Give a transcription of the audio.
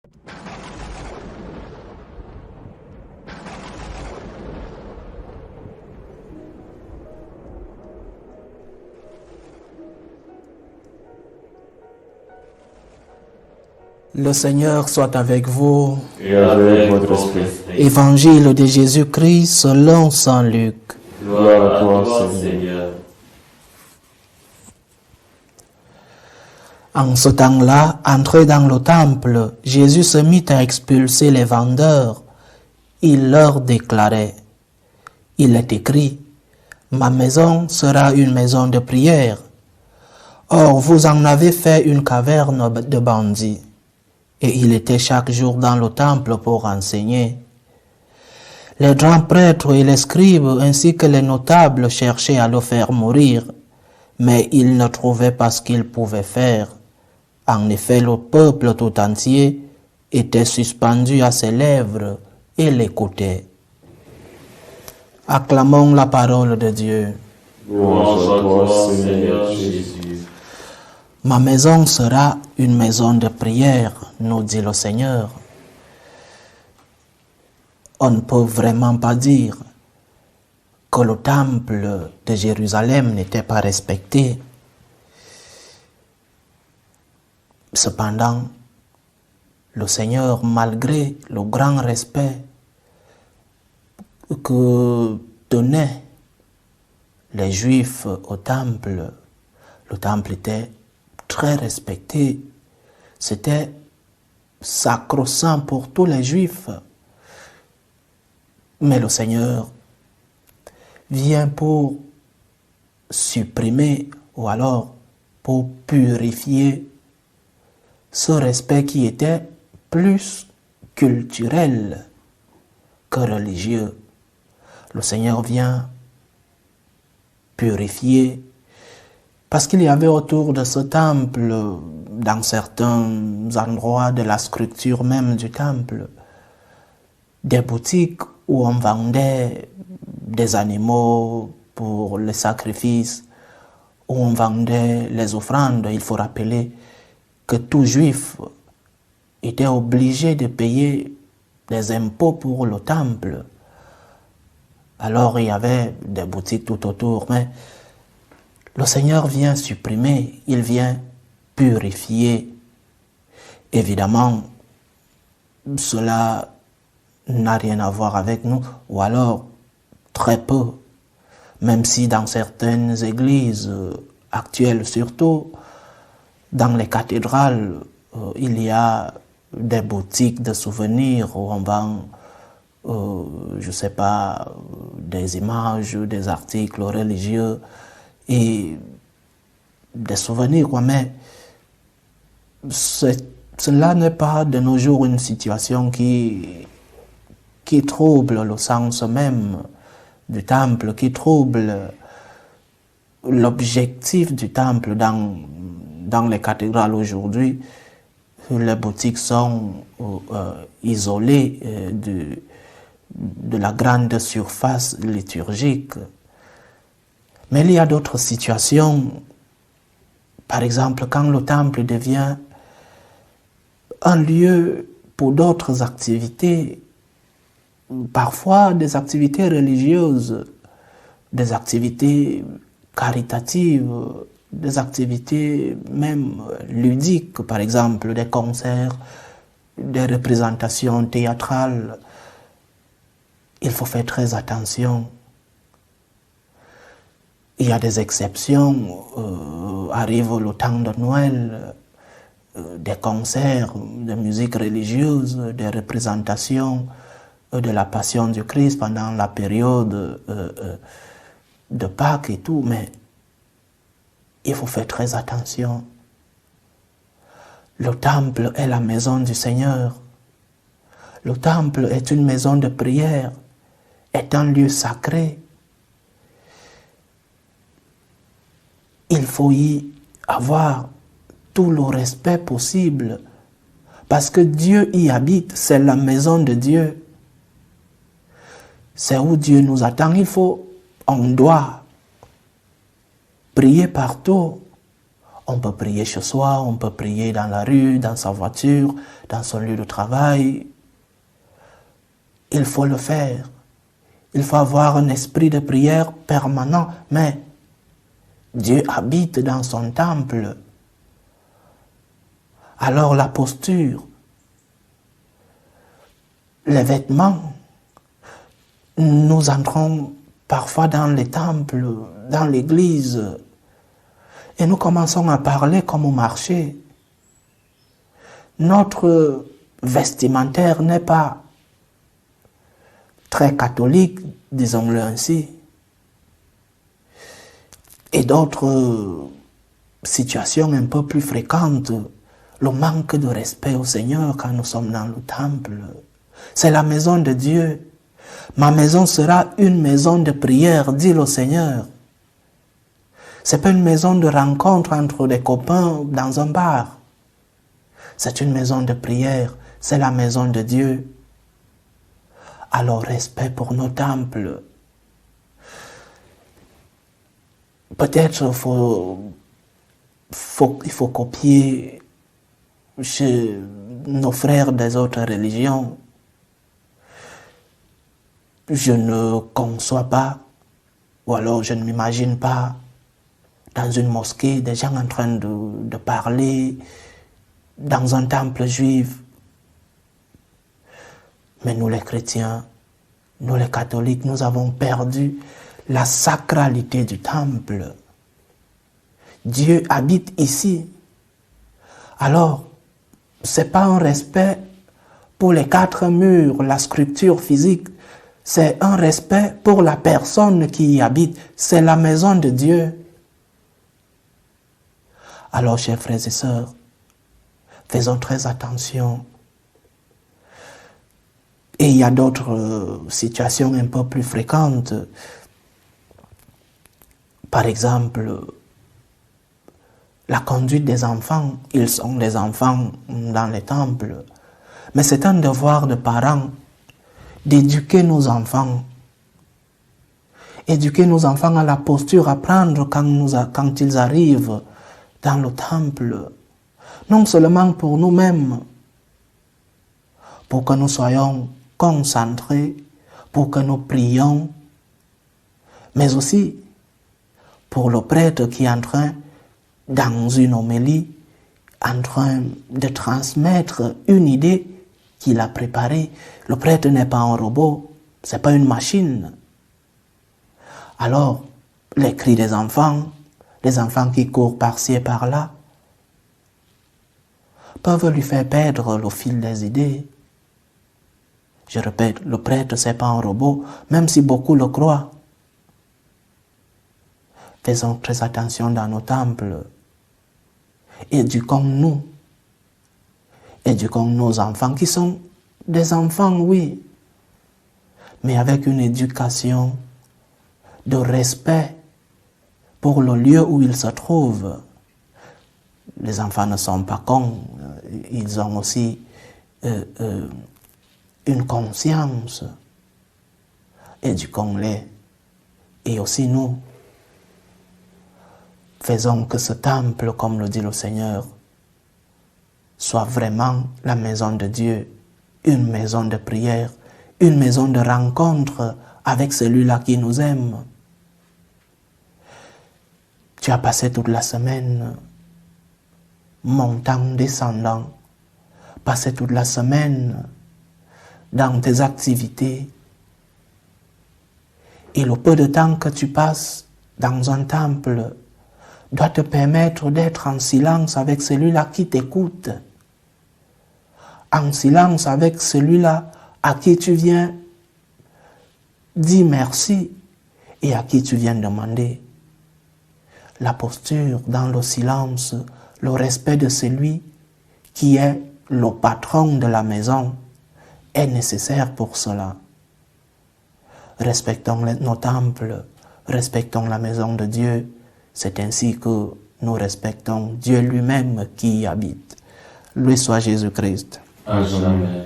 Le Seigneur soit avec vous. Et avec votre esprit. Évangile de Jésus-Christ selon saint Luc. Gloire à toi, Seigneur. En ce temps-là, entré dans le temple, Jésus se mit à expulser les vendeurs. Il leur déclarait: il est écrit, ma maison sera une maison de prière. Or, vous en avez fait une caverne de bandits. Et il était chaque jour dans le temple pour enseigner. Les grands prêtres et les scribes ainsi que les notables cherchaient à le faire mourir, mais ils ne trouvaient pas ce qu'ils pouvaient faire. En effet, le peuple tout entier était suspendu à ses lèvres et l'écoutait. Acclamons la parole de Dieu. Louange à toi, Seigneur Jésus. Ma maison sera une maison de prière, nous dit le Seigneur. On ne peut vraiment pas dire que le temple de Jérusalem n'était pas respecté. Cependant, le Seigneur, malgré le grand respect que donnaient les Juifs au temple, le temple était très respecté. C'était sacro-saint pour tous les Juifs. Mais le Seigneur vient pour supprimer ou alors pour purifier ce respect qui était plus culturel que religieux. Le Seigneur vient purifier parce qu'il y avait autour de ce temple, dans certains endroits de la structure même du temple, des boutiques où on vendait des animaux pour les sacrifices, où on vendait les offrandes. Il faut rappeler que tout juif était obligé de payer des impôts pour le temple. Alors il y avait des boutiques tout autour, mais le Seigneur vient supprimer, il vient purifier. Évidemment, cela n'a rien à voir avec nous, ou alors très peu, même si dans certaines églises actuelles, surtout dans les cathédrales, il y a des boutiques de souvenirs où on vend, je ne sais pas, des images, des articles religieux et des souvenirs, quoi. Mais cela n'est pas de nos jours une situation qui trouble le sens même du temple, qui trouble l'objectif du temple dans les cathédrales aujourd'hui. Les boutiques sont isolées de la grande surface liturgique. Mais il y a d'autres situations. Par exemple, quand le temple devient un lieu pour d'autres activités, parfois des activités religieuses, des activités caritatives, des activités même ludiques, par exemple des concerts, des représentations théâtrales. Il faut faire très attention. Il y a des exceptions, arrive le temps de Noël, des concerts de musique religieuse, des représentations de la Passion du Christ pendant la période de Pâques et tout, mais il faut faire très attention. Le temple est la maison du Seigneur. Le temple est une maison de prière, est un lieu sacré. Il faut y avoir tout le respect possible parce que Dieu y habite, c'est la maison de Dieu. C'est où Dieu nous attend. On doit prier partout. On peut prier chez soi, on peut prier dans la rue, dans sa voiture, dans son lieu de travail. Il faut le faire. Il faut avoir un esprit de prière permanent, mais Dieu habite dans son temple. Alors la posture, les vêtements, nous entrons parfois dans les temples, dans l'église, et nous commençons à parler comme au marché. Notre vestimentaire n'est pas très catholique, disons-le ainsi. Et d'autres situations un peu plus fréquentes, le manque de respect au Seigneur quand nous sommes dans le temple. C'est la maison de Dieu. Ma maison sera une maison de prière, dit le Seigneur. C'est pas une maison de rencontre entre des copains dans un bar. C'est une maison de prière, c'est la maison de Dieu. Alors, respect pour nos temples. Peut-être il faut copier chez nos frères des autres religions. Je ne conçois pas, ou alors je ne m'imagine pas, dans une mosquée, des gens en train de parler, dans un temple juif. Mais nous les chrétiens, nous les catholiques, nous avons perdu la sacralité du temple. Dieu habite ici. Alors, ce n'est pas un respect pour les quatre murs, la structure physique. C'est un respect pour la personne qui y habite. C'est la maison de Dieu. Alors, chers frères et sœurs, faisons très attention. Et il y a d'autres situations un peu plus fréquentes. Par exemple, la conduite des enfants. Ils sont des enfants dans les temples. Mais c'est un devoir de parents d'éduquer nos enfants. Éduquer nos enfants à la posture à prendre quand ils arrivent dans le temple. Non seulement pour nous-mêmes, pour que nous soyons concentrés, pour que nous prions, mais aussi pour le prêtre qui est en train, dans une homélie, en train de transmettre une idée qu'il a préparée. Le prêtre n'est pas un robot, ce n'est pas une machine. Alors, les cris des enfants, les enfants qui courent par-ci et par-là, peuvent lui faire perdre le fil des idées. Je répète, le prêtre, ce n'est pas un robot, même si beaucoup le croient. Faisons très attention dans nos temples. Éduquons-nous. Éduquons nos enfants, qui sont des enfants, oui, mais avec une éducation de respect pour le lieu où ils se trouvent. Les enfants ne sont pas cons, ils ont aussi une conscience. Éduquons-les. Et aussi nous, faisons que ce temple, comme le dit le Seigneur, soit vraiment la maison de Dieu, une maison de prière, une maison de rencontre avec celui-là qui nous aime. Tu as passé toute la semaine montant, descendant, passé toute la semaine dans tes activités. Et le peu de temps que tu passes dans un temple doit te permettre d'être en silence avec celui-là qui t'écoute, en silence avec celui-là à qui tu viens dire merci et à qui tu viens demander. La posture dans le silence, le respect de celui qui est le patron de la maison est nécessaire pour cela. Respectons nos temples, respectons la maison de Dieu. C'est ainsi que nous respectons Dieu lui-même qui y habite. Loué soit Jésus-Christ. Amen.